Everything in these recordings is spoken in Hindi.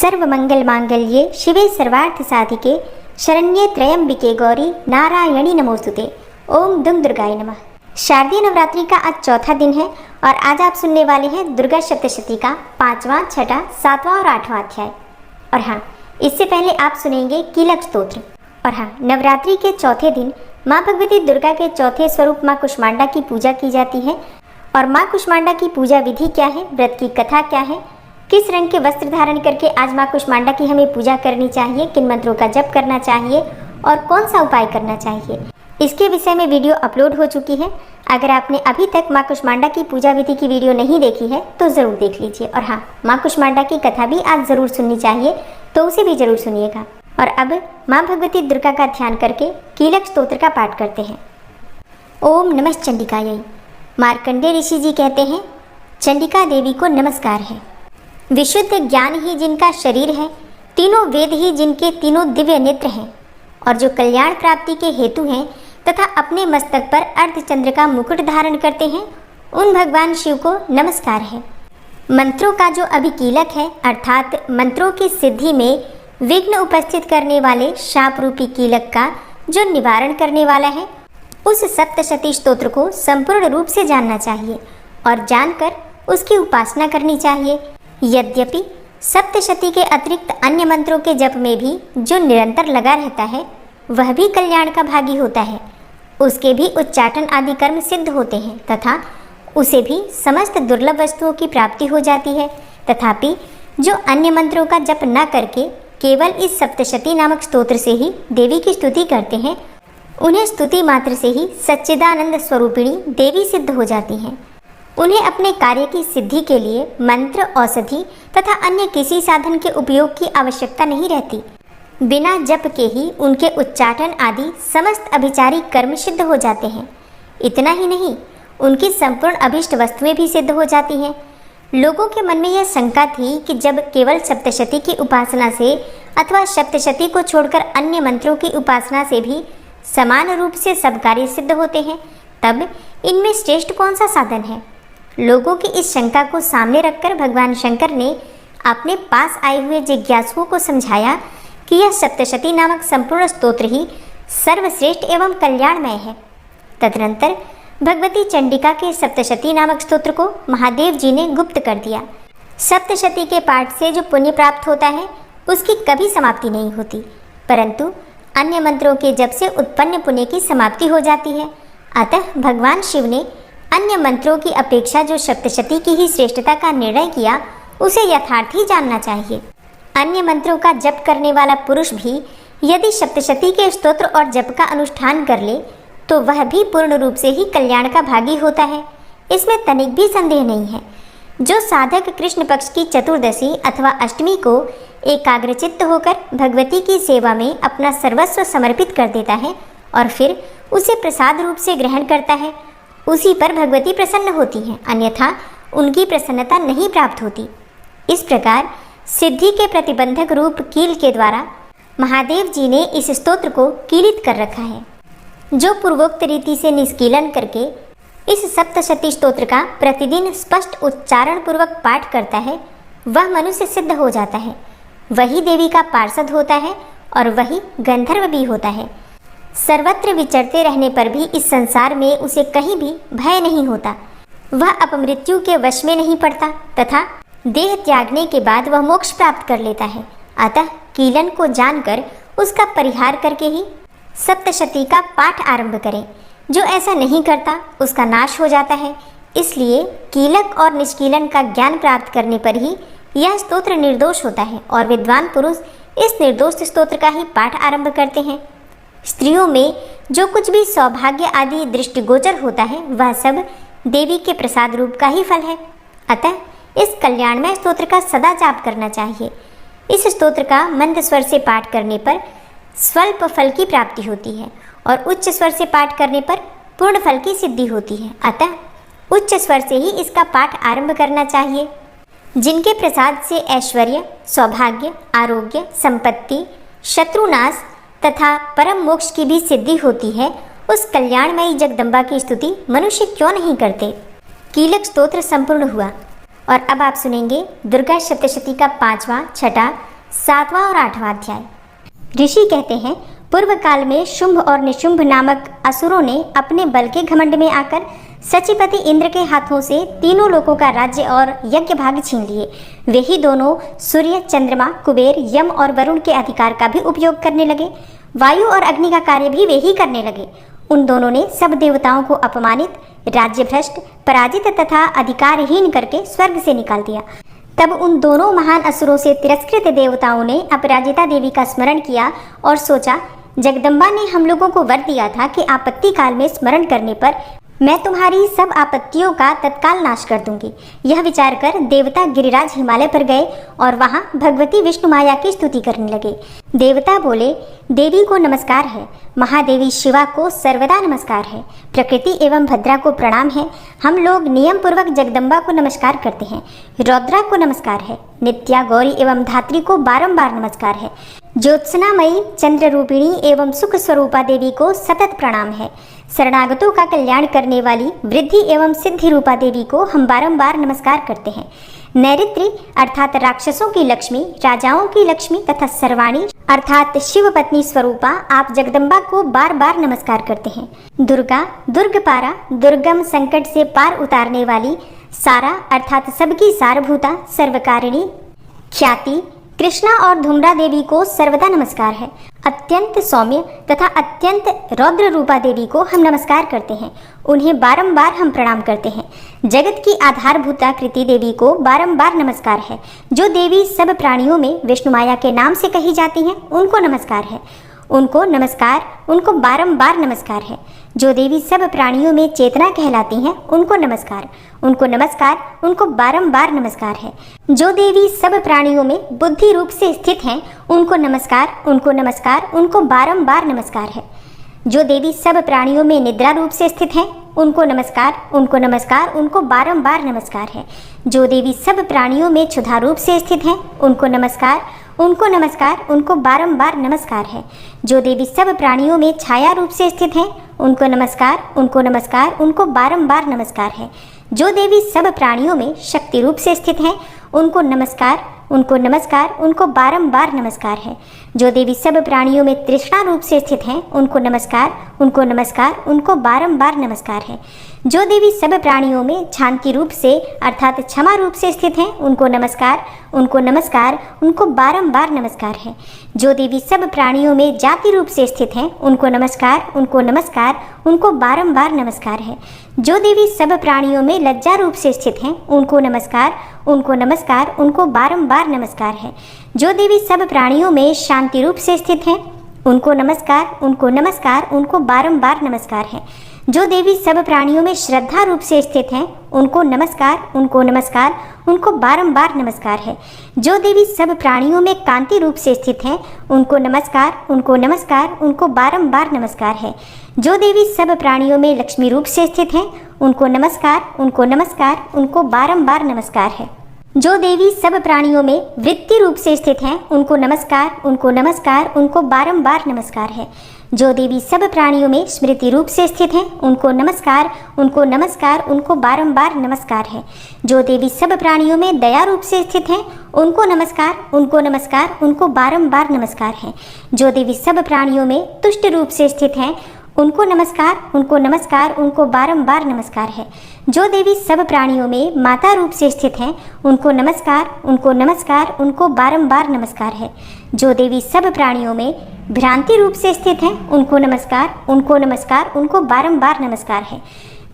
सर्वमंगल मांगल्ये शिवे सर्वार्थ साधिके शरण्ये त्र्यंबिके गौरी नारायणी नमोस्तुते। ओम दुम दुर्गाय नमः। शारदीय नवरात्रि का आज चौथा दिन है और आज आप सुनने वाले हैं दुर्गा सप्तशती का 5वां, 6वां, 7वां और 8वां अध्याय। और हाँ, इससे पहले आप सुनेंगे कीलक स्तोत्र। और हाँ, नवरात्रि के चौथे दिन माँ भगवती दुर्गा के चौथे स्वरूप माँ कुष्मांडा की पूजा की जाती है। और माँ कुष्मांडा की पूजा विधि क्या है, व्रत की कथा क्या है, किस रंग के वस्त्र धारण करके आज माँ कुष्मांडा की हमें पूजा करनी चाहिए, किन मंत्रों का जप करना चाहिए और कौन सा उपाय करना चाहिए, इसके विषय में वीडियो अपलोड हो चुकी है। अगर आपने अभी तक माँ कुष्मांडा की पूजा विधि की वीडियो नहीं देखी है तो ज़रूर देख लीजिए। और हाँ, माँ कुष्मांडा की कथा भी आज ज़रूर सुननी चाहिए, तो उसे भी ज़रूर सुनिएगा। और अब माँ भगवती दुर्गा का ध्यान करके कीलक स्तोत्र का पाठ करते हैं। ओम नमः चंडिकायै। मार्कंडेय ऋषि जी कहते हैं, चंडिका देवी को नमस्कार है। विशुद्ध ज्ञान ही जिनका शरीर है, तीनों वेद ही जिनके तीनों दिव्य नेत्र हैं, और जो कल्याण प्राप्ति के हेतु हैं तथा अपने मस्तक पर अर्धचंद्र का मुकुट धारण करते हैं, उन भगवान शिव को नमस्कार है। मंत्रों का जो अभिकीलक है, अर्थात मंत्रों की सिद्धि में विघ्न उपस्थित करने वाले शाप रूपी कीलक का जो निवारण करने वाला है, उस सप्तशती स्तोत्र को संपूर्ण रूप से जानना चाहिए और जानकर उसकी उपासना करनी चाहिए। यद्यपि सप्तशती के अतिरिक्त अन्य मंत्रों के जप में भी जो निरंतर लगा रहता है वह भी कल्याण का भागी होता है। उसके भी उच्चाटन आदि कर्म सिद्ध होते हैं तथा उसे भी समस्त दुर्लभ वस्तुओं की प्राप्ति हो जाती है। तथापि जो अन्य मंत्रों का जप न करके केवल इस सप्तशती नामक स्तोत्र से ही देवी की स्तुति करते हैं, उन्हें स्तुति मात्र से ही सच्चिदानंद स्वरूपिणी देवी सिद्ध हो जाती हैं। उन्हें अपने कार्य की सिद्धि के लिए मंत्र, औषधि तथा अन्य किसी साधन के उपयोग की आवश्यकता नहीं रहती। बिना जप के ही उनके उच्चाटन आदि समस्त अभिचारी कर्म सिद्ध हो जाते हैं। इतना ही नहीं, उनकी संपूर्ण अभिष्ट वस्तुएं भी सिद्ध हो जाती हैं। लोगों के मन में यह शंका थी कि जब केवल सप्तशती की उपासना से अथवा सप्तशती को छोड़कर अन्य मंत्रों की उपासना से भी समान रूप से सब कार्य सिद्ध होते हैं, तब इनमें श्रेष्ठ कौन सा साधन है। लोगों की इस शंका को सामने रखकर भगवान शंकर ने अपने पास आए हुए जिज्ञासुओं को समझाया कि यह सप्तशती नामक संपूर्ण स्तोत्र ही सर्वश्रेष्ठ एवं कल्याणमय है। तदनंतर भगवती चंडिका के सप्तशती नामक स्तोत्र को महादेव जी ने गुप्त कर दिया। सप्तशती के पाठ से जो पुण्य प्राप्त होता है उसकी कभी समाप्ति नहीं होती, परंतु अन्य मंत्रों के जप से उत्पन्न पुण्य की समाप्ति हो जाती है। अतः भगवान शिव ने अन्य मंत्रों की अपेक्षा जो सप्तशती की ही श्रेष्ठता का निर्णय किया, उसे यथार्थ ही जानना चाहिए। अन्य मंत्रों का जप करने वाला पुरुष भी यदि सप्तशती के स्तोत्र और जप का अनुष्ठान कर ले तो वह भी पूर्ण रूप से ही कल्याण का भागी होता है, इसमें तनिक भी संदेह नहीं है। जो साधक कृष्ण पक्ष की चतुर्दशी अथवा अष्टमी को एकाग्रचित्त होकर भगवती की सेवा में अपना सर्वस्व समर्पित कर देता है और फिर उसे प्रसाद रूप से ग्रहण करता है, उसी पर भगवती प्रसन्न होती हैं, अन्यथा उनकी प्रसन्नता नहीं प्राप्त होती। इस प्रकार सिद्धि के प्रतिबंधक रूप कील के द्वारा महादेव जी ने इस स्तोत्र को कीलित कर रखा है। जो पूर्वोक्त रीति से निष्कीलन करके इस सप्तशती स्तोत्र का प्रतिदिन स्पष्ट उच्चारण पूर्वक पाठ करता है, वह मनुष्य सिद्ध हो जाता है, वही देवी का पार्षद होता है और वही गंधर्व भी होता है। सर्वत्र विचरते रहने पर भी इस संसार में उसे कहीं भी भय नहीं होता। वह अपमृत्यु के वश में नहीं पड़ता तथा देह त्यागने के बाद वह मोक्ष प्राप्त कर लेता है। अतः कीलन को जानकर उसका परिहार करके ही सप्तशती का पाठ आरंभ करें। जो ऐसा नहीं करता उसका नाश हो जाता है। इसलिए कीलक और निष्कीलन का ज्ञान प्राप्त करने पर ही यह स्तोत्र निर्दोष होता है और विद्वान पुरुष इस निर्दोष स्तोत्र का ही पाठ आरंभ करते हैं। स्त्रियों में जो कुछ भी सौभाग्य आदि दृष्टिगोचर होता है वह सब देवी के प्रसाद रूप का ही फल है। अतः इस कल्याणमय स्तोत्र का सदा जाप करना चाहिए। इस स्तोत्र का मंद स्वर से पाठ करने पर स्वल्प फल की प्राप्ति होती है और उच्च स्वर से पाठ करने पर पूर्ण फल की सिद्धि होती है। अतः उच्च स्वर से ही इसका पाठ आरंभ करना चाहिए। जिनके प्रसाद से ऐश्वर्य, सौभाग्य, आरोग्य, संपत्ति, शत्रुनाश तथा परम मोक्ष की भी सिद्धि होती है, उस कल्याणमयी जगदम्बा की स्तुति मनुष्य क्यों नहीं करते। कीलक स्तोत्र संपूर्ण हुआ और अब आप सुनेंगे दुर्गा सप्तशती का 5वां, 6वां, 7वां और 8वां अध्याय। ऋषि कहते हैं, पूर्व काल में शुंभ और निशुंभ नामक असुरों ने अपने बल के घमंड में आकर सचिपति इंद्र के हाथों से तीनों लोकों का राज्य और यज्ञ भाग छीन लिए। वे ही दोनों सूर्य, चंद्रमा, कुबेर, यम और वरुण के अधिकार का भी उपयोग करने लगे। वायु और अग्नि का कार्य भी वे ही करने लगे। उन दोनों ने सब देवताओं को अपमानित, राज्य भ्रष्ट, पराजित तथा अधिकारहीन करके स्वर्ग से निकाल दिया। तब उन दोनों महान असुरों से तिरस्कृत देवताओं ने अपराजिता देवी का स्मरण किया और सोचा, जगदम्बा ने हम लोगों को वर दिया था कि आपत्ति काल में स्मरण करने पर मैं तुम्हारी सब आपत्तियों का तत्काल नाश कर दूंगी। यह विचार कर देवता गिरिराज हिमालय पर गए और वहां भगवती विष्णु माया की स्तुति करने लगे। देवता बोले, देवी को नमस्कार है, महादेवी शिवा को सर्वदा नमस्कार है, प्रकृति एवं भद्रा को प्रणाम है। हम लोग नियम पूर्वक जगदम्बा को नमस्कार करते हैं। रौद्रा को नमस्कार है, नित्या, गौरी एवं धात्री को बारंबार नमस्कार है। ज्योत्सनामयी, चंद्र रूपिणी एवं सुख स्वरूपा देवी को सतत प्रणाम है। शरणागतों का कल्याण करने वाली वृद्धि एवं सिद्धि रूपा देवी को हम बारंबार नमस्कार करते हैं। नैऋत्री अर्थात राक्षसों की लक्ष्मी, राजाओं की लक्ष्मी तथा सर्वाणी अर्थात शिव पत्नी स्वरूपा आप जगदम्बा को बार बार नमस्कार करते हैं। दुर्गा, दुर्गपारा, दुर्गम संकट से पार उतारने वाली, सारा अर्थात सबकी सारभूता, सर्वकारिणी, ख्याति, कृष्णा और धूम्रा देवी को सर्वदा नमस्कार है। अत्यंत सौम्य तथा अत्यंत रौद्र रूपा देवी को हम नमस्कार करते हैं। उन्हें बारंबार हम प्रणाम करते हैं। जगत की आधारभूता कृति देवी को बारंबार नमस्कार है। जो देवी सब प्राणियों में विष्णु माया के नाम से कही जाती हैं, उनको नमस्कार है। उनको नमस्कार, उनको बारंबार नमस्कार है। जो देवी सब प्राणियों में चेतना कहलाती हैं, उनको नमस्कार, उनको नमस्कार, उनको बारंबार नमस्कार है। जो देवी सब प्राणियों में बुद्धि रूप से स्थित हैं, उनको नमस्कार, उनको नमस्कार, उनको बारंबार नमस्कार है। जो देवी सब प्राणियों में निद्रा रूप से स्थित हैं, उनको नमस्कार, उनको नमस्कार, उनको बारंबार नमस्कार है। जो देवी सब प्राणियों में क्षुधा रूप से स्थित हैं, उनको नमस्कार, उनको नमस्कार, उनको बारंबार नमस्कार है। जो देवी सब प्राणियों में छाया रूप से स्थित हैं, उनको नमस्कार, उनको नमस्कार, उनको बारंबार नमस्कार है। जो देवी सब प्राणियों में शक्ति रूप से स्थित हैं, उनको नमस्कार, उनको नमस्कार, उनको बारंबार नमस्कार है। जो देवी सब प्राणियों में तृष्णा रूप से स्थित हैं, उनको नमस्कार, उनको नमस्कार, उनको बारंबार नमस्कार है। जो देवी सब प्राणियों में शांति रूप से अर्थात क्षमा रूप से स्थित हैं, उनको नमस्कार, उनको नमस्कार, उनको बारंबार नमस्कार है। जो देवी सब प्राणियों में जाति रूप से स्थित हैं, उनको नमस्कार, उनको नमस्कार, उनको बारंबार नमस्कार है। जो देवी सब प्राणियों में लज्जा रूप से स्थित हैं, उनको नमस्कार, उनको नमस्कार, उनको बारंबार नमस्कार है। जो देवी सब प्राणियों में शांति रूप से स्थित हैं, उनको नमस्कार, उनको नमस्कार, उनको बारंबार नमस्कार है। जो देवी सब प्राणियों में श्रद्धा रूप से स्थित हैं, उनको नमस्कार, उनको नमस्कार, उनको बारंबार नमस्कार है। जो देवी सब प्राणियों में कांति रूप से स्थित हैं, उनको नमस्कार, उनको नमस्कार, उनको बारंबार नमस्कार है। जो देवी सब प्राणियों में लक्ष्मी रूप से स्थित हैं, उनको नमस्कार, उनको नमस्कार, उनको बारंबार नमस्कार है। जो देवी सब प्राणियों में वृत्ति रूप से स्थित हैं, उनको नमस्कार, उनको नमस्कार, उनको बारंबार नमस्कार है। जो देवी सब प्राणियों में स्मृति रूप से स्थित हैं, उनको नमस्कार, उनको नमस्कार, उनको बारंबार नमस्कार है। जो देवी सब प्राणियों में दया रूप से स्थित हैं, उनको नमस्कार, उनको नमस्कार, उनको बारंबार नमस्कार है। जो देवी सब प्राणियों में तुष्ट रूप से स्थित हैं, उनको नमस्कार, उनको नमस्कार, उनको बारंबार नमस्कार है। जो देवी सब प्राणियों में माता रूप से स्थित हैं, उनको नमस्कार, उनको नमस्कार, उनको बारंबार नमस्कार है। जो देवी सब प्राणियों में भ्रांति रूप से स्थित हैं, उनको नमस्कार, उनको नमस्कार, उनको बारंबार नमस्कार है।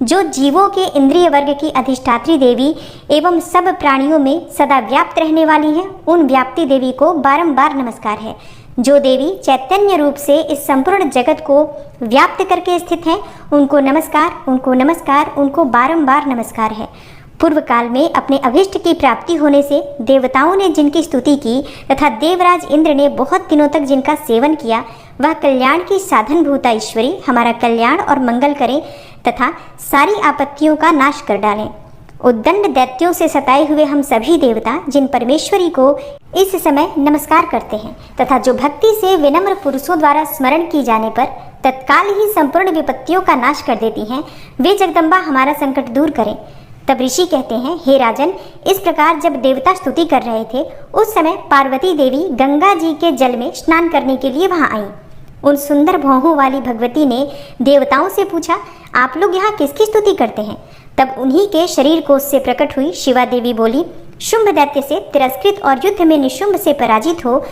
जो जीवों के इंद्रिय वर्ग की अधिष्ठात्री देवी एवं सब प्राणियों में सदा व्याप्त रहने वाली हैं, उन व्याप्ति देवी को बारंबार नमस्कार है। जो देवी चैतन्य रूप से इस संपूर्ण जगत को व्याप्त करके स्थित हैं, उनको नमस्कार, उनको नमस्कार, उनको बारंबार नमस्कार है। पूर्व काल में अपने अभिष्ट की प्राप्ति होने से देवताओं ने जिनकी स्तुति की तथा देवराज इंद्र ने बहुत दिनों तक जिनका सेवन किया, वह कल्याण की साधन भूता ईश्वरी हमारा कल्याण और मंगल करें तथा सारी आपत्तियों का नाश कर डालें। उद्दंड दैत्यों से सताए हुए हम सभी देवता जिन परमेश्वरी को इस समय नमस्कार करते हैं तथा जो भक्ति से विनम्र पुरुषों द्वारा स्मरण की जाने पर तत्काल ही संपूर्ण विपत्तियों का नाश कर देती हैं, वे जगदम्बा हमारा संकट दूर करें तब ऋषि कहते हैं, हे राजन, इस प्रकार जब देवता स्तुति कर रहे थे उस समय पार्वती देवी गंगा जी के जल में स्नान करने के लिए वहां आई। उन सुंदर भौहों वाली भगवती ने देवताओं से पूछा, आप लोग यहाँ किसकी स्तुति करते हैं? तब उन्हीं के शरीर कोश से प्रकट हुई शिवा देवी बोली, शुंभ दैत्य से तिरस्कृत और युद्ध में निशुंभ से पराजित हो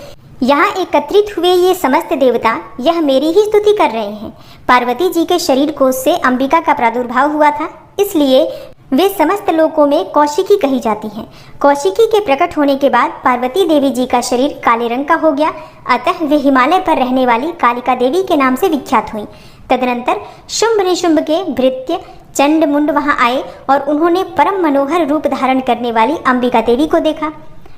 यहाँ एकत्रित हुए ये समस्त देवता यह मेरी ही स्तुति कर रहे हैं। पार्वती जी के शरीर कोश से अंबिका का प्रादुर्भाव हुआ था, इसलिए वे समस्त लोकों में कौशिकी कही जाती हैं। कौशिकी के प्रकट होने के बाद पार्वती देवी जी का शरीर काले रंग का हो गया, अतः वे हिमालय पर रहने वाली कालिका देवी के नाम से विख्यात हुई। तदनंतर शुंभ निशुंभ के भृत्य चंड मुंड वहां आए और उन्होंने परम मनोहर रूप धारण करने वाली अंबिका देवी को देखा।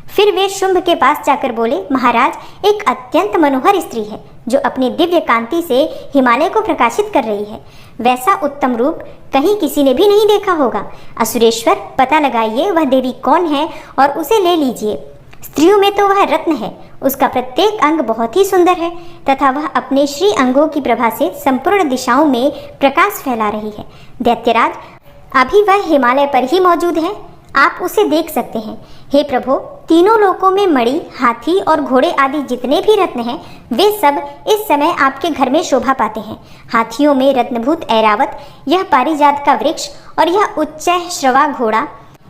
फिर वे शुंभ के पास जाकर बोले, महाराज, एक अत्यंत मनोहर स्त्री है जो अपनी दिव्य कांति से हिमालय को प्रकाशित कर रही है। वैसा उत्तम रूप कहीं किसी ने भी नहीं देखा होगा। असुरेश्वर, पता लगाइए वह देवी कौन है और उसे ले लीजिए। स्त्रियों में तो वह रत्न है, उसका प्रत्येक अंग बहुत ही सुंदर है तथा वह अपने श्री अंगों की प्रभा से संपूर्ण दिशाओं में प्रकाश फैला रही है। दैत्यराज, अभी वह हिमालय पर ही मौजूद है, आप उसे देख सकते हैं। हे प्रभु, तीनों लोकों में मणि, हाथी और घोड़े आदि जितने भी रत्न हैं वे सब इस समय आपके घर में शोभा पाते हैं। हाथियों में रत्नभूत ऐरावत, यह पारिजात का वृक्ष और यह उच्चैः श्रवा घोड़ा,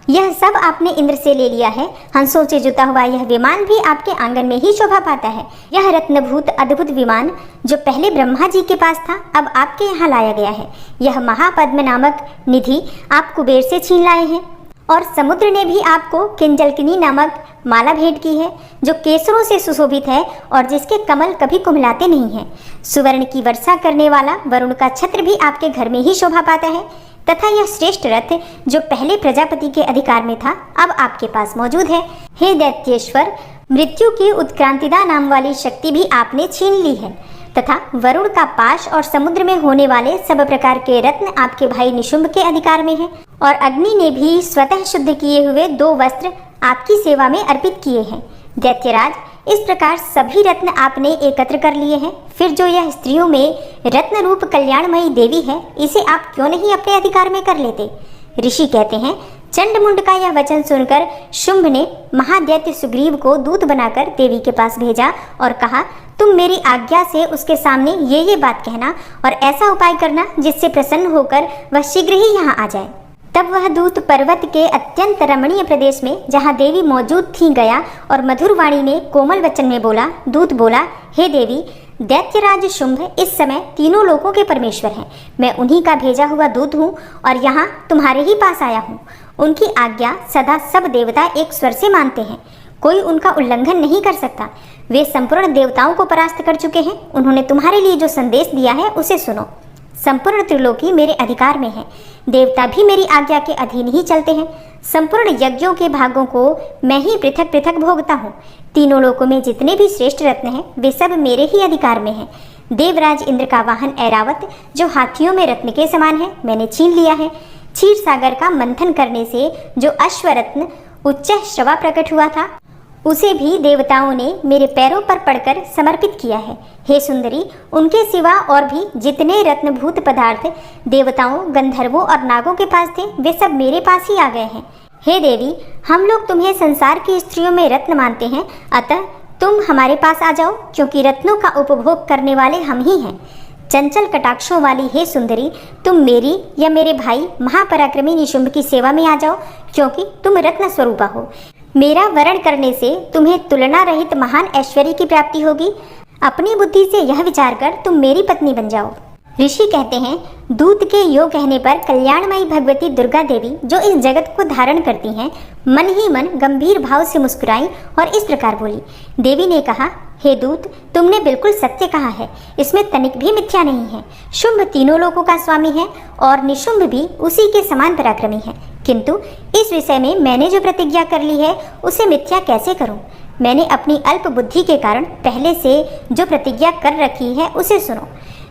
यह सब आपने इंद्र से ले लिया है। हंसों से जुता हुआ यह विमान भी आपके आंगन में ही शोभा पाता है। यह रत्नभूत अद्भुत विमान जो पहले ब्रह्मा जी के पास था अब आपके यहाँ लाया गया है। यह महापद्म नामक निधि आप कुबेर से छीन लाए हैं और समुद्र ने भी आपको किंजलकिनी नामक माला भेंट की है जो केसरों से सुशोभित है और जिसके कमल कभी कुम्हलाते नहीं हैं। सुवर्ण की वर्षा करने वाला वरुण का छत्र भी आपके घर में ही शोभा पाता है तथा यह श्रेष्ठ रथ जो पहले प्रजापति के अधिकार में था अब आपके पास मौजूद है। हे दैत्येश्वर, मृत्यु की उत्क्रांतिदा नाम वाली शक्ति भी आपने छीन ली है तथा वरुण का पाश और समुद्र में होने वाले सब प्रकार के रत्न आपके भाई निशुंभ के अधिकार में है और अग्नि ने भी स्वतः शुद्ध किए हुए 2 वस्त्र आपकी सेवा में अर्पित किए हैं। दैत्यराज, इस प्रकार सभी रत्न आपने एकत्र कर लिए हैं, फिर जो यह स्त्रियों में रत्न रूप कल्याणमयी देवी है इसे आप क्यों नहीं अपने अधिकार में कर लेते? ऋषि कहते हैं, चंडमुंड का यह वचन सुनकर शुंभ ने महादैत्य सुग्रीव को दूत बनाकर देवी के पास भेजा और कहा, तुम मेरी आज्ञा से उसके सामने ये बात कहना और ऐसा उपाय करना जिससे प्रसन्न होकर वह शीघ्र ही यहाँ आ जाए। तब वह दूत पर्वत के अत्यंत रमणीय प्रदेश में जहाँ देवी मौजूद थी गया और मधुर वाणी में कोमल वचन में बोला। दूत बोला, हे देवी, दैत्यराज शुंभ इस समय तीनों लोकों के परमेश्वर हैं। मैं उन्हीं का भेजा हुआ दूत हूँ और यहाँ तुम्हारे ही पास आया हूँ। उनकी आज्ञा सदा सब देवता एक स्वर से मानते हैं, कोई उनका उल्लंघन नहीं कर सकता। वे संपूर्ण देवताओं को परास्त कर चुके हैं। उन्होंने तुम्हारे लिए जो संदेश दिया है उसे सुनो। संपूर्ण त्रिलोकी मेरे अधिकार में है, देवता भी मेरी आज्ञा के अधीन ही चलते हैं। संपूर्ण यज्ञों के भागों को मैं ही पृथक पृथक भोगता हूँ। तीनों लोकों में जितने भी श्रेष्ठ रत्न हैं वे सब मेरे ही अधिकार में हैं। देवराज इंद्र का वाहन ऐरावत जो हाथियों में रत्न के समान है मैंने छीन लिया है। क्षीर सागर का मंथन करने से जो अश्वरत्न उच्चैः श्रवा प्रकट हुआ था उसे भी देवताओं ने मेरे पैरों पर पड़कर समर्पित किया है। हे सुंदरी, उनके सिवा और भी जितने रत्नभूत पदार्थ देवताओं, गंधर्वों और नागों के पास थे वे सब मेरे पास ही आ गए हैं। हे देवी, हम लोग तुम्हें संसार की स्त्रियों में रत्न मानते हैं, अतः तुम हमारे पास आ जाओ क्योंकि रत्नों का उपभोग करने वाले हम ही हैं। चंचल कटाक्षों वाली हे सुंदरी, तुम मेरी या मेरे भाई महापराक्रमी निशुंभ की सेवा में आ जाओ क्योंकि तुम रत्न स्वरूपा हो। मेरा वरण करने से तुम्हें तुलना रहित महान ऐश्वर्य की प्राप्ति होगी। अपनी बुद्धि से यह विचार कर तुम मेरी पत्नी बन जाओ। ऋषि कहते हैं, दूत के यो कहने पर कल्याणमयी भगवती दुर्गा देवी जो इस जगत को धारण करती हैं मन ही मन गंभीर भाव से मुस्कुराई और इस प्रकार बोली। देवी ने कहा, हे दूत, तुमने बिल्कुल सत्य कहा है, इसमें तनिक भी मिथ्या नहीं है। शुंभ तीनों लोकों का स्वामी है और निशुंभ भी उसी के समान पराक्रमी है, किंतु इस विषय में मैंने जो प्रतिज्ञा कर ली है उसे मिथ्या कैसे करूं? मैंने अपनी अल्प बुद्धि के कारण पहले से जो प्रतिज्ञा कर रखी है उसे सुनो।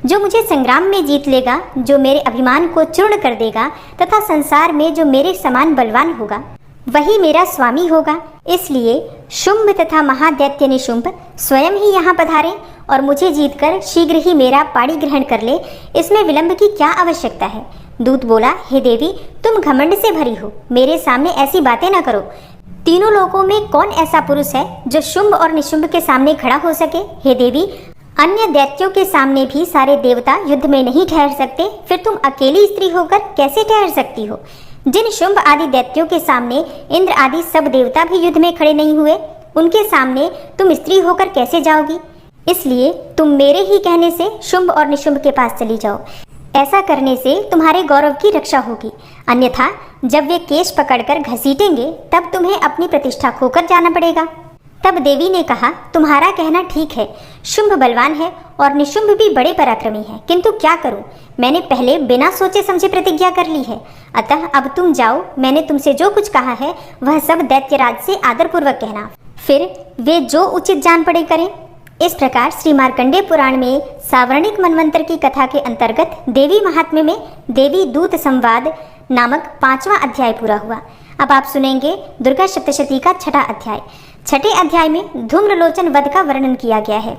जो मुझे संग्राम में जीत लेगा, जो मेरे अभिमान को चूर्ण कर देगा तथा संसार में जो मेरे समान बलवान होगा वही मेरा स्वामी होगा। इसलिए शुंभ तथा महादैत्य निशुंभ स्वयं ही यहाँ पधारे और मुझे जीतकर शीघ्र ही मेरा पाणी ग्रहण कर ले। इसमें विलंब की क्या आवश्यकता है? दूत बोला, हे देवी, तुम घमंड से भरी हो, मेरे सामने ऐसी बातें ना करो। तीनों लोकों में कौन ऐसा पुरुष है जो शुंभ और निशुंभ के सामने खड़ा हो सके? हे देवी, अन्य दैत्यों के सामने भी सारे देवता युद्ध में नहीं ठहर सकते, फिर तुम अकेली स्त्री होकर कैसे ठहर सकती हो? जिन शुंभ आदि दैत्यों के सामने इंद्र आदि सब देवता भी युद्ध में खड़े नहीं हुए, उनके सामने तुम स्त्री होकर कैसे जाओगी? इसलिए तुम मेरे ही कहने से शुंभ और निशुंभ के पास चली जाओ। ऐसा करने से तुम्हारे गौरव की रक्षा होगी, अन्यथा जब वे केश पकड़कर घसीटेंगे तब तुम्हें अपनी प्रतिष्ठा खोकर जाना पड़ेगा। तब देवी ने कहा, तुम्हारा कहना ठीक है, शुंभ बलवान है और निशुंभ भी बड़े पराक्रमी है, किंतु क्या करूं? मैंने पहले बिना सोचे समझे प्रतिज्ञा कर ली है, अतः अब तुम जाओ। मैंने तुमसे जो कुछ कहा है वह सब दैत्यराज से आदरपूर्वक कहना, फिर वे जो उचित जान पड़े करें। इस प्रकार श्री मार्कंडेय पुराण में सावर्णिक मनवंतर की कथा के अंतर्गत देवी महात्म्य में देवी दूत संवाद नामक 5वां अध्याय पूरा हुआ। अब आप सुनेंगे दुर्गा सप्तशती का 6ठा अध्याय। 6ठे अध्याय में धूम्रलोचन वध का वर्णन किया गया है।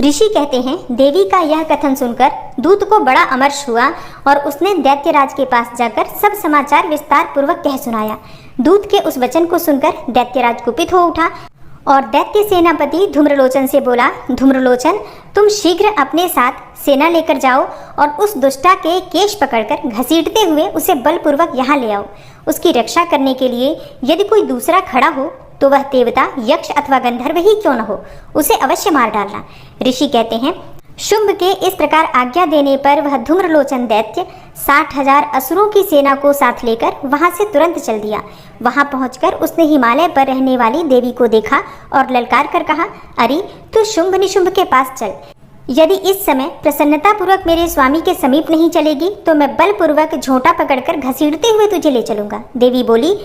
ऋषि कहते हैं, देवी का यह कथन सुनकर दूत को बड़ा अमर्ष हुआ और उसने दैत्यराज के पास जाकर सब समाचार विस्तार पूर्वक कह सुनाया। दूत के उस वचन को सुनकर दैत्यराज कुपित हो उठा और दैत्य सेनापति धूम्रलोचन से बोला, धूम्रलोचन, तुम शीघ्र अपने साथ सेना लेकर जाओ और उस दुष्टा के केश पकड़कर घसीटते हुए उसे बलपूर्वक यहाँ ले आओ। उसकी रक्षा करने के लिए यदि कोई दूसरा खड़ा हो तो वह देवता, यक्ष अथवा गंधर्व ही क्यों न हो, उसे अवश्य मार डालना। ऋषि कहते हैं, शुंभ के इस प्रकार आज्ञा देने पर वह धूम्रलोचन दैत्य 60,000 असुरों की सेना को साथ लेकर वहां से तुरंत चल दिया। वहां पहुंचकर उसने हिमालय पर रहने वाली देवी को देखा और ललकार कर कहा, अरे तू शुंभ निशुंभ के पास चल। यदि इस समय प्रसन्नता पूर्वक मेरे स्वामी के समीप नहीं चलेगी तो मैं बलपूर्वक झोंटा पकड़कर घसीटते हुए तुझे ले चलूंगा। देवी बोली,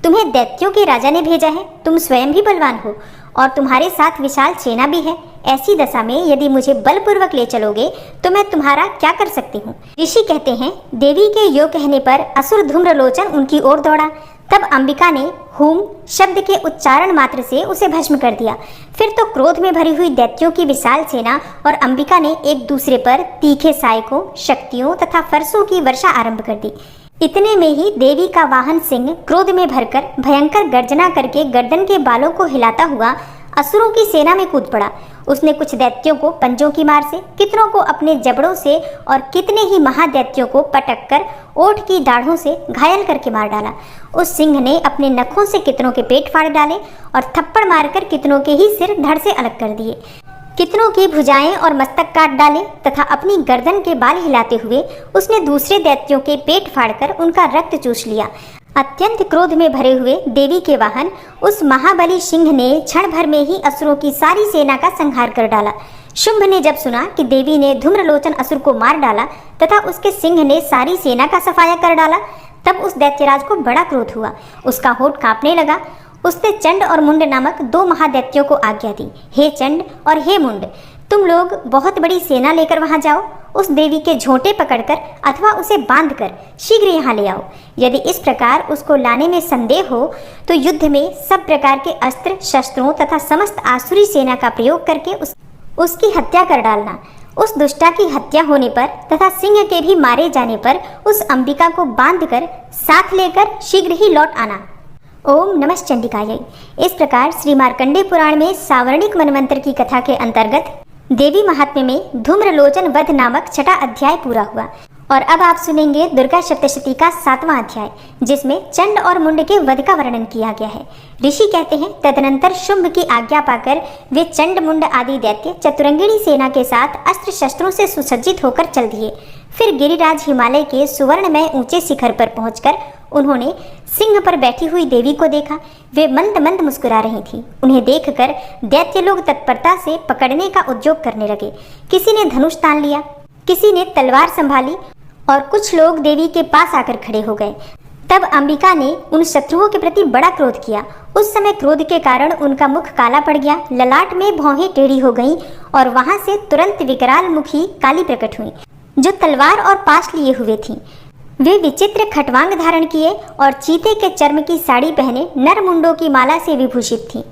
तुम्हें दैत्यों के राजा ने भेजा है, तुम स्वयं भी बलवान हो और तुम्हारे साथ विशाल सेना भी है। ऐसी दशा में यदि मुझे बलपूर्वक ले चलोगे तो मैं तुम्हारा क्या कर सकती हूँ? ऋषि कहते हैं, देवी के यो कहने पर असुर धूम्रलोचन उनकी ओर दौड़ा। तब अंबिका ने हुम शब्द के उच्चारण मात्र से उसे भस्म कर दिया। फिर तो क्रोध में भरी हुई दैत्यों की विशाल सेना और अंबिका ने एक दूसरे पर तीखे सायकों, शक्तियों तथा फरसों की वर्षा आरंभ कर दी। इतने में ही देवी का वाहन सिंह क्रोध में भरकर भयंकर गर्जना करके गर्दन के बालों को हिलाता हुआ असुरों की सेना में कूद पड़ा। उसने कुछ दैत्यों को पंजों की मार से, कितनों को अपने जबड़ों से और कितने ही महादैत्यों को पटक कर ओठ की दाढ़ों से घायल करके मार डाला। उस सिंह ने अपने नखों से कितनों के पेट फाड़ डाले और थप्पड़ मारकर कितनों के ही सिर धड़ से अलग कर दिए। कितनों की भुजाएं और मस्तक काट डाले तथा अपनी गर्दन के बाल हिलाते हुए उसने दूसरे दैत्यों के पेट फाड़कर उनका रक्त चूस लिया। अत्यंत क्रोध में भरे हुए देवी के वाहन उस महाबली सिंह ने क्षण भर में ही असुरों की सारी सेना का संहार कर डाला। शुंभ ने जब सुना कि देवी ने धूम्रलोचन असुर को मार डाला तथा उसके सिंह ने सारी सेना का सफाया कर डाला, तब उस दैत्यराज को बड़ा क्रोध हुआ। उसका होठ कांपने लगा। उसने चंड और मुंड नामक 2 महादैत्यों को आज्ञा दी, हे चंड और हे मुंड, तुम लोग बहुत बड़ी सेना लेकर वहां जाओ। उस देवी के झोंटे पकड़कर अथवा उसे बांधकर शीघ्र यहाँ ले आओ। यदि इस प्रकार उसको लाने में संदेह हो तो युद्ध में सब प्रकार के अस्त्र शस्त्रों तथा समस्त आसुरी सेना का प्रयोग करके उसकी हत्या कर डालना। उस दुष्टा की हत्या होने पर तथा सिंह के भी मारे जाने पर उस अंबिका को बांधकर साथ लेकर शीघ्र ही लौट आना। ओम नमः चंडिकायै। इस प्रकार श्री मार्कंडेय पुराण में सावर्णिक मनवंतर की कथा के अंतर्गत देवी महात्म्य में धूम्रलोचन वध नामक 6ठा अध्याय पूरा हुआ। और अब आप सुनेंगे दुर्गा सप्तशती का 7वां अध्याय, जिसमें चंड और मुंड के वध का वर्णन किया गया है। ऋषि कहते हैं, तदनंतर शुंभ की आज्ञा पाकर वे चंड मुंड आदि दैत्य चतुरंगिणी सेना के साथ अस्त्र शस्त्रों से सुसज्जित होकर चल दिए। फिर गिरिराज हिमालय के सुवर्णमय ऊंचे शिखर पर पहुंचकर उन्होंने सिंह पर बैठी हुई देवी को देखा। वे मंद मंद मुस्कुरा रही थीं। उन्हें देखकर दैत्य लोग तत्परता से पकड़ने का उद्योग करने लगे। किसी ने धनुष तान लिया, किसी ने तलवार संभाली और कुछ लोग देवी के पास आकर खड़े हो गए। तब अंबिका ने उन शत्रुओं के प्रति बड़ा क्रोध किया। उस समय क्रोध के कारण उनका मुख काला पड़ गया, ललाट में भौहें टेढ़ी हो गईं और वहां से तुरंत विकराल मुखी काली प्रकट हुई, जो तलवार और पाश लिए हुए थीं। वे विचित्र खटवांग धारण किए और चीते के चर्म की साड़ी पहने नर मुंडों की माला से विभूषित थीं।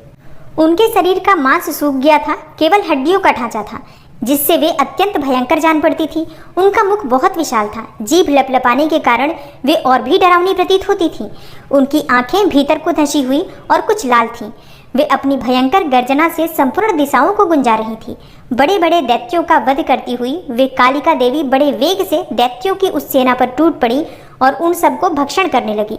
उनके शरीर का मांस सूख गया था, केवल हड्डियों का ढांचा था। जिससे वे अत्यंत भयंकर जान पड़ती थी। उनका मुख बहुत विशाल था, जीभ लपलपाने के कारण वे और भी डरावनी प्रतीत होती थीं। उनकी आंखें भीतर को धंसी हुई और कुछ लाल थीं। वे अपनी भयंकर गर्जना से संपूर्ण दिशाओं को गुंजा रही थी। बड़े बड़े दैत्यों का वध करती हुई वे कालिका देवी बड़े वेग से दैत्यों की उस सेना पर टूट पड़ी और उन सबको भक्षण करने लगी।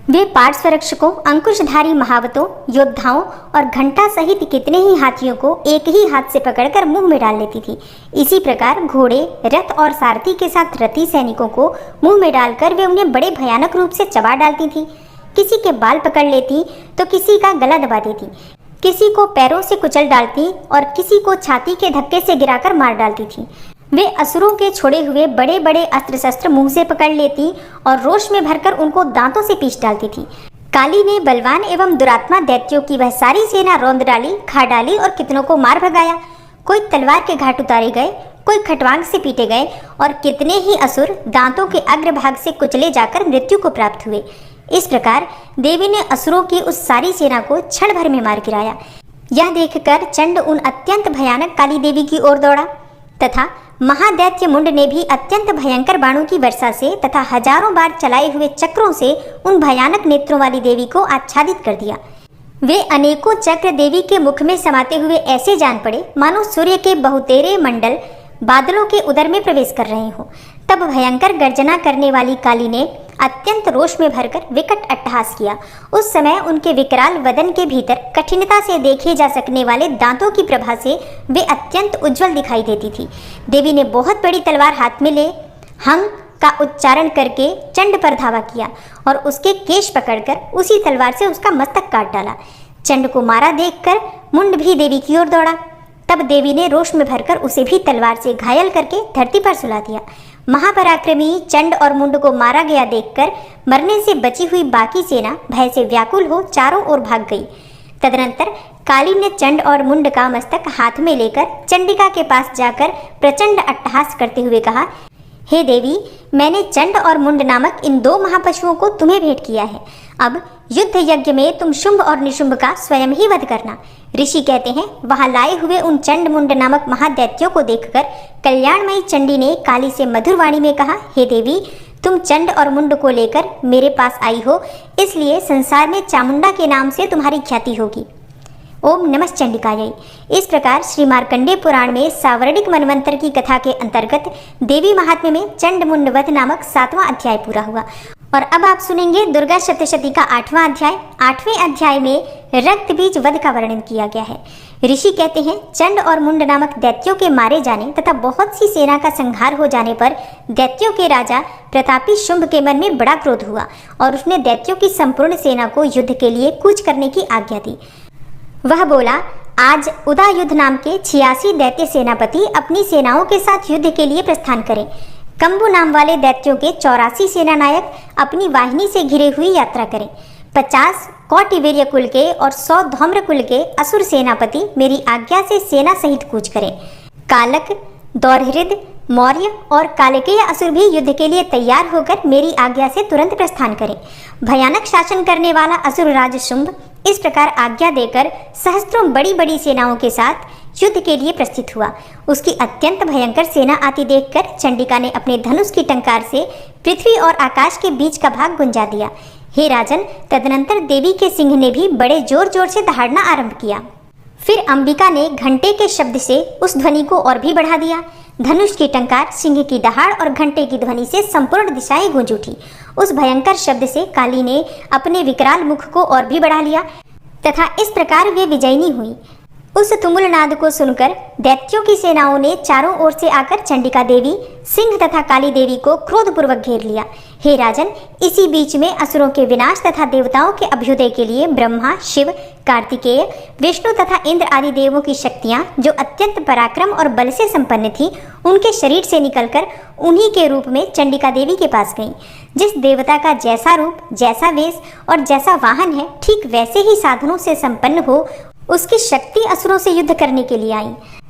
वे पार्श्वरक्षकों, अंकुशधारी महावतों, योद्धाओं और घंटा सहित कितने ही हाथियों को एक ही हाथ से पकड़कर मुंह में डाल लेती थी। इसी प्रकार घोड़े, रथ और सारथी के साथ रथी सैनिकों को मुंह में डालकर वे उन्हें बड़े भयानक रूप से चबा डालती थी। किसी के बाल पकड़ लेती तो किसी का गला दबा देती, किसी को पैरों से कुचल डालती और किसी को छाती के धक्के से गिराकर मार डालती थी। वे असुरों के छोड़े हुए बड़े बड़े अस्त्र शस्त्र मुंह से पकड़ लेती और रोष में भरकर उनको दांतों से पीस डालती थी। काली ने बलवान एवं दुरात्मा दैत्यों की वह सारी सेना रौंद डाली, खा डाली और कितनों को मार भगाया। कोई तलवार के घाट उतारे गए, कोई खटवांग से पीटे गए और कितने ही असुर दांतों के अग्रभाग से कुचले जाकर मृत्यु को प्राप्त हुए। इस प्रकार देवी ने असुरों की उस सारी सेना को क्षण भर में मार गिराया। यह देखकर चंड उन अत्यंत भयानक काली देवी की ओर दौड़ा तथा महादैत्य मुंड ने भी अत्यंत भयंकर बाणों की वर्षा से तथा हजारों बार चलाए हुए चक्रों से उन भयानक नेत्रों वाली देवी को आच्छादित कर दिया। वे अनेकों चक्र देवी के मुख में समाते हुए ऐसे जान पड़े मानो सूर्य के बहुतेरे मंडल बादलों के उदर में प्रवेश कर रहे हों। तब भयंकर गर्जना करने वाली काली ने अत्यंत रोष में भरकर विकट अट्टहास किया। उस समय उनके विकराल वदन के भीतर कठिनता से देखे जा सकने वाले दांतों की प्रभा से वे अत्यंत उज्जवल दिखाई देती थी। देवी ने बहुत बड़ी तलवार हाथ में ले हंग का उच्चारण करके चंड पर धावा किया और उसके केश पकड़कर उसी तलवार से उसका मस्तक काट डाला। चंड को मारा देखकर मुंड भी देवी की ओर दौड़ा। तब देवी ने रोष में भरकर उसे भी तलवार से घायल करके धरती पर सुला दिया। महापराक्रमी चंड और मुंड को मारा गया देखकर मरने से बची हुई बाकी सेना भय से व्याकुल हो चारों ओर भाग गई। तदनंतर काली ने चंड और मुंड का मस्तक हाथ में लेकर चंडिका के पास जाकर प्रचंड अट्टहास करते हुए कहा, हे देवी, मैंने चंड और मुंड नामक इन दो महापशुओं को तुम्हें भेंट किया है। अब युद्ध यज्ञ में तुम शुंभ और निशुंभ का स्वयं ही वध करना। ऋषि कहते हैं, वहां लाए हुए उन चंड मुंड नामक महादैत्यों को देखकर कल्याणमयी चंडी ने काली से मधुर वाणी में कहा, हे देवी, तुम चंड और मुंड को लेकर मेरे पास आई हो, इसलिए संसार में चामुंडा के नाम से तुम्हारी ख्याति होगी। ओम नमः चंडिकायै। इस प्रकार श्री मार्कंडेय पुराण में सावर्णिक मनवंतर की कथा के अंतर्गत देवी महात्म्य में चंड मुंड वध नामक 7वां अध्याय पूरा हुआ। और अब आप सुनेंगे दुर्गा सप्तशती का 8वां अध्याय। 8वें अध्याय में रक्त बीज वध का वर्णन किया गया है। ऋषि कहते हैं, चंड और मुंड नामक दैत्यों के मारे जाने तथा बहुत सी सेना का संहार हो जाने पर दैत्यों के राजा प्रतापी शुंभ के मन में बड़ा क्रोध हुआ और उसने दैत्यों की संपूर्ण सेना को युद्ध के लिए कूच करने की आज्ञा दी। वह बोला, आज उदायुध नाम के 86 दैत्य सेनापति अपनी सेनाओं के साथ युद्ध के लिए प्रस्थान करें। कंबु नाम वाले दैत्यों के 84 सेनानायक अपनी वाहिनी से घिरे हुई यात्रा करें। 50 कौटिवीर्य कुल के और 100 धौम्र कुल के असुर सेनापति मेरी आज्ञा से सेना सहित कूच करें। कालक, दौरहृद, मौर्य और कालकेय असुर भी युद्ध के लिए तैयार होकर मेरी आज्ञा से तुरंत प्रस्थान करें। भयानक शासन करने वाला असुर राज शुंभ इस प्रकार आज्ञा देकर सहस्त्रों बड़ी बड़ी सेनाओं के साथ युद्ध के लिए प्रस्थित हुआ। उसकी अत्यंत भयंकर सेना आती देखकर चंडिका ने अपने धनुष की टंकार से पृथ्वी और आकाश के बीच का भाग गुंजा दिया। हे राजन, तदनंतर देवी के सिंह ने भी बड़े जोर जोर से दहाड़ना आरंभ किया। फिर अंबिका ने घंटे के शब्द से उस ध्वनि को और भी बढ़ा दिया। धनुष की टंकार, सिंह की दहाड़ और घंटे की ध्वनि से संपूर्ण दिशाएं गूंज उठी। उस भयंकर शब्द से काली ने अपने विकराल मुख को और भी बढ़ा लिया तथा इस प्रकार वे विजयिनी हुई। उस तुमुल नाद को सुनकर दैत्यों की सेनाओं ने चारों ओर से आकर चंडिका देवी, सिंह तथा काली देवी को क्रोधपूर्वक घेर लिया। हे राजन, इसी बीच में असुरों के विनाश तथा देवताओं के अभ्युदय के लिए ब्रह्मा, शिव, कार्तिकेय, विष्णु तथा इंद्र आदि देवों की शक्तियां, जो अत्यंत पराक्रम और बल से संपन्न थी, उनके शरीर से निकलकर उन्हीं के रूप में चंडिका देवी के पास गईं। जिस देवता का जैसा रूप, जैसा वेश और जैसा वाहन है, ठीक वैसे ही साधनों से संपन्न हो उसकी शक्ति असुरों से युद्ध करने के लिए आई।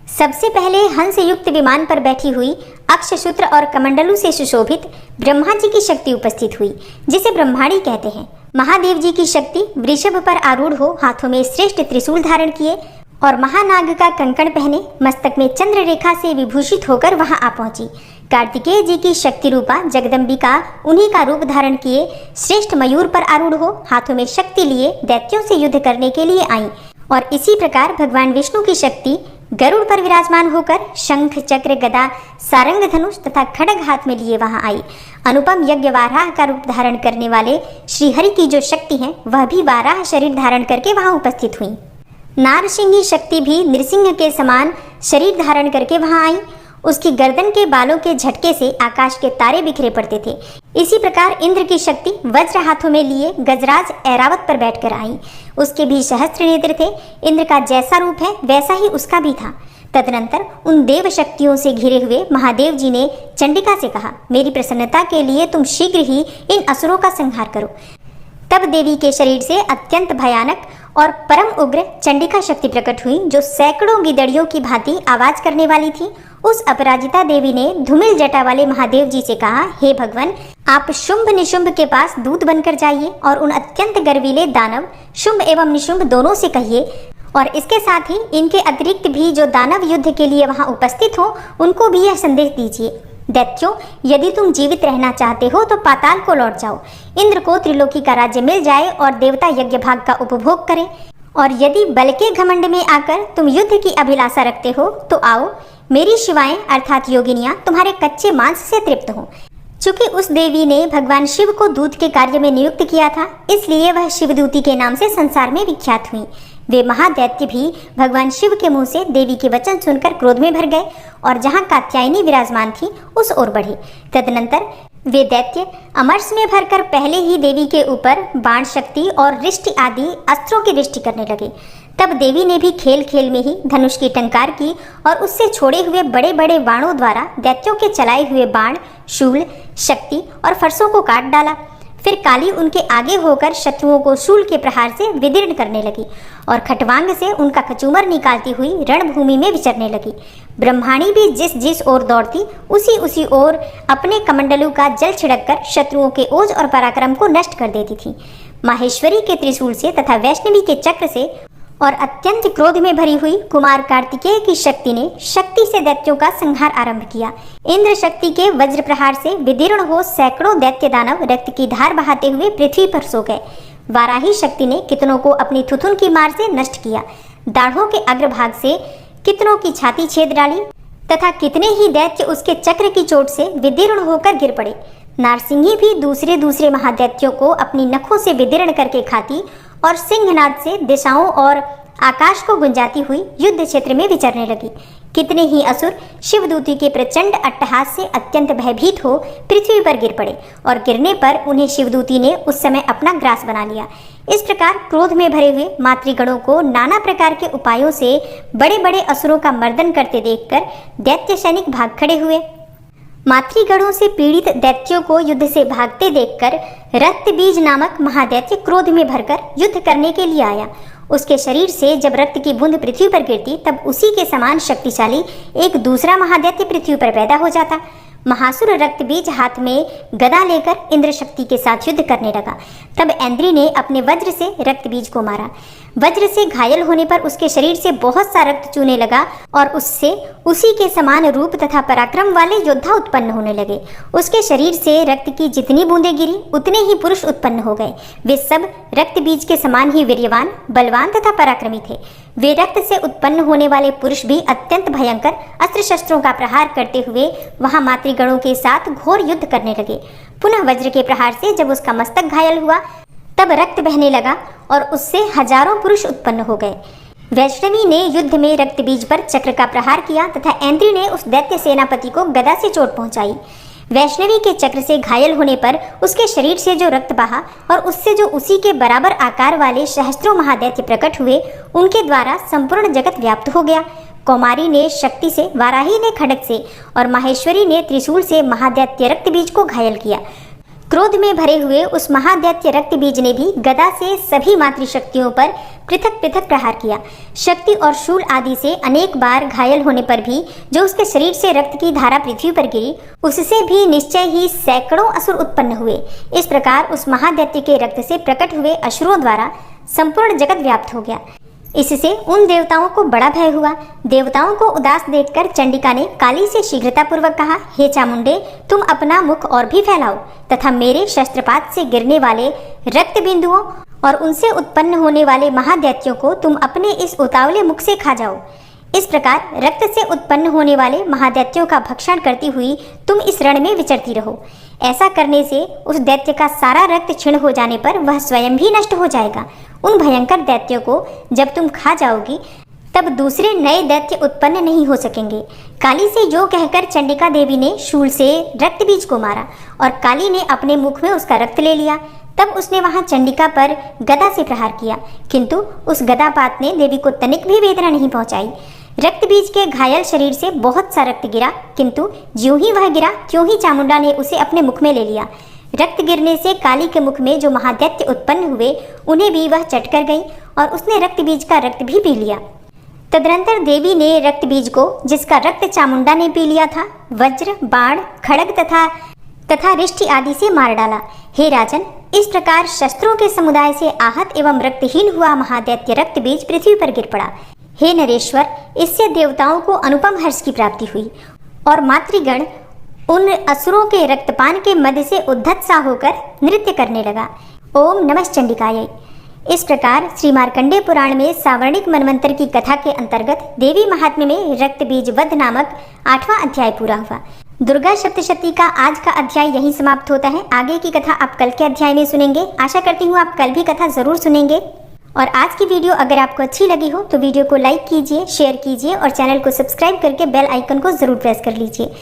सबसे पहले हंस युक्त विमान पर बैठी हुई अक्षसूत्र और कमंडलू से सुशोभित ब्रह्मा जी की शक्ति उपस्थित हुई, जिसे ब्रह्माणी कहते हैं। महादेव जी की शक्ति वृषभ पर आरूढ़ हो हाथों में श्रेष्ठ त्रिशूल धारण किए और महानाग का कंकण पहने मस्तक में चंद्र रेखा से विभूषित होकर वहां आ पहुंची। कार्तिकेय जी की शक्ति रूपा जगदम्बिका उन्हीं का रूप धारण किए श्रेष्ठ मयूर पर आरूढ़ हो हाथों में शक्ति लिए दैत्यों से युद्ध करने के लिए आई। और इसी प्रकार भगवान विष्णु की शक्ति गरुड़ पर विराजमान होकर शंख चक्र गदा सारंग धनुष तथा खड्ग हाथ में लिए वहां आई। अनुपम यज्ञ वाराह का रूप धारण करने वाले श्रीहरि की जो शक्ति है वह भी वाराह शरीर धारण करके वहां उपस्थित हुई। नारसिंही शक्ति भी नृसिंह के समान शरीर धारण करके वहां आई। उसकी गर्दन के बालों के झटके से आकाश के तारे बिखरे पड़ते थे। इसी प्रकार इंद्र की शक्ति वज्र हाथों में लिए गजराज ऐरावत पर बैठकर आई। उसके भी सहस्त्र नेत्र थे। इंद्र का जैसा रूप है वैसा ही उसका भी था। तदनंतर उन देव शक्तियों से घिरे हुए महादेव जी ने चंडिका से कहा, मेरी प्रसन्नता के लिए तुम शीघ्र ही इन असुरों का संहार करो। तब देवी के शरीर से अत्यंत भयानक और परम उग्र चंडिका शक्ति प्रकट हुई, जो सैकड़ों गिदड़ियों की भांति आवाज करने वाली थी। उस अपराजिता देवी ने धूमिल जटा वाले महादेव जी से कहा, हे भगवान, आप शुंभ निशुंभ के पास दूत बनकर जाइए और उन अत्यंत गर्वीले दानव शुंभ एवं निशुंभ दोनों से कहिए, और इसके साथ ही इनके अतिरिक्त भी जो दानव युद्ध के लिए वहां उपस्थित हो उनको भी यह संदेश दीजिए, दैत्यों, यदि तुम जीवित रहना चाहते हो तो पाताल को लौट जाओ। इंद्र को त्रिलोकी का राज्य मिल जाए और देवता यज्ञ भाग का उपभोग करें। और यदि बल के घमंड में आकर तुम युद्ध की अभिलाषा रखते हो तो आओ, मेरी शिवाएं अर्थात योगिनियां तुम्हारे कच्चे मांस से तृप्त हो। चूंकि उस देवी ने भगवान शिव को दूत के कार्य में नियुक्त किया था, इसलिए वह शिवदूती के नाम से संसार में विख्यात हुई। वे महादैत्य भी भगवान शिव के मुंह से देवी के वचन सुनकर क्रोध में भर गए और जहां कात्यायनी विराजमान थी उस ओर बढ़े। तदनंतर वे दैत्य अमरस में भरकर पहले ही देवी के ऊपर बाण शक्ति और रिष्टि आदि अस्त्रों की वृष्टि करने लगे। तब देवी ने भी खेल खेल में ही धनुष की टंकार की और उससे छोड़े हुए बड़े बड़े बाणों द्वारा दैत्यों के चलाए हुए बाण, शूल, शक्ति और फरसों को काट डाला। फिर काली उनके आगे होकर शत्रुओं को शूल के प्रहार से विदीर्ण करने लगी और खटवांग से उनका कचूमर निकालती हुई रणभूमि में विचरने लगी। ब्रह्माणी भी जिस जिस ओर दौड़ती उसी उसी ओर अपने कमंडलू का जल छिड़ककर शत्रुओं के ओज और पराक्रम को नष्ट कर देती थी। माहेश्वरी के त्रिशूल से तथा वैष्णवी के चक्र से और अत्यंत क्रोध में भरी हुई कुमार कार्तिकेय की शक्ति ने शक्ति से दैत्यों का संहार आरंभ किया। इंद्र शक्ति के वज्र प्रहार से विदीर्ण हो सैकड़ों दैत्य दानव रक्त की धार बहाते हुए पृथ्वी पर सो गए। वाराही शक्ति ने कितनों को अपनी थुथुन की मार से नष्ट किया, दाढ़ों के अग्रभाग से कितनों की छाती छेद डाली तथा कितने ही दैत्य उसके चक्र की चोट से विदीर्ण होकर गिर पड़े। नारसिंही भी दूसरे दूसरे महादैत्यों को अपनी नखों से विदीर्ण करके खाती और सिंहनाद से दिशाओं और आकाश को गुंजाती हुई युद्ध क्षेत्र में विचरने लगी। कितने ही असुर शिवदूती के प्रचंड अट्टहास से अत्यंत भयभीत हो पृथ्वी पर गिर पड़े और गिरने पर उन्हें शिवदूती ने उस समय अपना ग्रास बना लिया। इस प्रकार क्रोध में भरे हुए मातृगणों को नाना प्रकार के उपायों से बड़े बड़े असुरों का मर्दन करते देखकर दैत्य सैनिक भाग खड़े हुए। मातृगणों से पीड़ित दैत्यों को युद्ध से भागते देखकर रक्तबीज नामक महादैत्य क्रोध में भरकर युद्ध करने के लिए आया। उसके शरीर से जब रक्त की बूंद पृथ्वी पर गिरती तब उसी के समान शक्तिशाली एक दूसरा महादैत्य पृथ्वी पर पैदा हो जाता। महासुर रक्तबीज हाथ में गदा लेकर इंद्र शक्ति के साथ युद्ध करने लगा। तब ऐन्द्री ने अपने वज्र से रक्तबीज को मारा। वज्र से घायल होने पर उसके शरीर से बहुत सा रक्त चूने लगा और उससे उसी के समान रूप तथा पराक्रम वाले योद्धा उत्पन्न होने लगे। उसके शरीर से रक्त की जितनी बूंदें गिरी उतने ही पुरुष उत्पन्न हो गए। वे सब रक्तबीज के समान ही वीर्यवान, बलवान तथा पराक्रमी थे। वे रक्त से उत्पन्न होने वाले पुरुष भी अत्यंत भयंकर अस्त्र शस्त्रों का प्रहार करते हुए वहां मातृगणों के साथ घोर युद्ध करने लगे। पुनः वज्र के प्रहार से जब उसका मस्तक घायल हुआ तब रक्त बहने लगा और उससे हजारों पुरुष उत्पन्न हो गए। वैष्णवी ने युद्ध में रक्तबीज पर चक्र का प्रहार किया तथा ऐन्द्री ने उस दैत्य सेनापति को गदा से चोट पहुंचाई। वैष्णवी के चक्र से घायल होने पर उसके शरीर से जो रक्त बहा और उससे जो उसी के बराबर आकार वाले सहस्त्रों महादैत्य प्रकट हुए, उनके द्वारा संपूर्ण जगत व्याप्त हो गया। कौमारी ने शक्ति से, वाराही ने खड्ग से और माहेश्वरी ने त्रिशूल से महादैत्य रक्तबीज को घायल किया। क्रोध में भरे हुए उस महादैत्य रक्तबीज ने भी गदा से सभी मातृशक्तियों पर पृथक पृथक प्रहार किया। शक्ति और शूल आदि से अनेक बार घायल होने पर भी जो उसके शरीर से रक्त की धारा पृथ्वी पर गिरी, उससे भी निश्चय ही सैकड़ों असुर उत्पन्न हुए। इस प्रकार उस महादैत्य के रक्त से प्रकट हुए असुरों द्वारा संपूर्ण जगत व्याप्त हो गया। इससे उन देवताओं को बड़ा भय हुआ। देवताओं को उदास देखकर चंडिका ने काली से शीघ्रतापूर्वक कहा, हे चामुंडे, तुम अपना मुख और भी फैलाओ तथा मेरे शस्त्रपात से गिरने वाले रक्त बिंदुओं और उनसे उत्पन्न होने वाले महादैत्यों को तुम अपने इस उतावले मुख से खा जाओ। इस प्रकार रक्त से उत्पन्न होने वाले महादैत्यों का भक्षण करती हुई तुम इस रण में विचरती रहो। ऐसा करने से उस दैत्य का सारा रक्त क्षीण हो जाने पर वह स्वयं भी नष्ट हो जाएगा। उन भयंकर दैत्यों को जब तुम खा जाओगी तब दूसरे नए दैत्य उत्पन्न नहीं हो सकेंगे। काली से जो कहकर चंडिका देवी ने शूल से रक्त बीज को मारा और काली ने अपने मुख में उसका रक्त ले लिया। तब उसने वहां चंडिका पर गदा से प्रहार किया, किंतु उस गदापात ने देवी को तनिक भी वेदना नहीं पहुंचाई। रक्त बीज के घायल शरीर से बहुत सा रक्त गिरा, किंतु ज्यों ही वह गिरा त्यों ही चामुंडा ने उसे अपने मुख में ले लिया। रक्त गिरने से काली के मुख में जो महादैत्य उत्पन्न हुए उन्हें भी वह चट कर गई और उसने रक्त बीज का रक्त भी पी लिया। तदनंतर देवी ने रक्त बीज को, जिसका रक्त चामुंडा ने पी लिया था, वज्र, बाण, खड़ग तथा रिष्टि आदि से मार डाला। हे राजन, इस प्रकार शस्त्रों के समुदाय से आहत एवं रक्तहीन हुआ महादैत्य रक्त बीज पृथ्वी पर गिर पड़ा। हे नरेश्वर, इससे देवताओं को अनुपम हर्ष की प्राप्ति हुई और मातृगण उन असुरों के रक्तपान के मध्य से उद्धत सा होकर नृत्य करने लगा। ओम नमः चंडिकायै। इस प्रकार श्री मार्कंडेय पुराण में सावर्णिक मनवंतर की कथा के अंतर्गत देवी महात्म्य में रक्त बीज वध नामक 8वां अध्याय पूरा हुआ। दुर्गा सप्तशती का आज का अध्याय यहीं समाप्त होता है। आगे की कथा आप कल के अध्याय में सुनेंगे। आशा करती हूँ आप कल भी कथा जरूर सुनेंगे। और आज की वीडियो अगर आपको अच्छी लगी हो तो वीडियो को लाइक कीजिए, शेयर कीजिए और चैनल को सब्सक्राइब करके बेल आइकन को जरूर प्रेस कर लीजिए।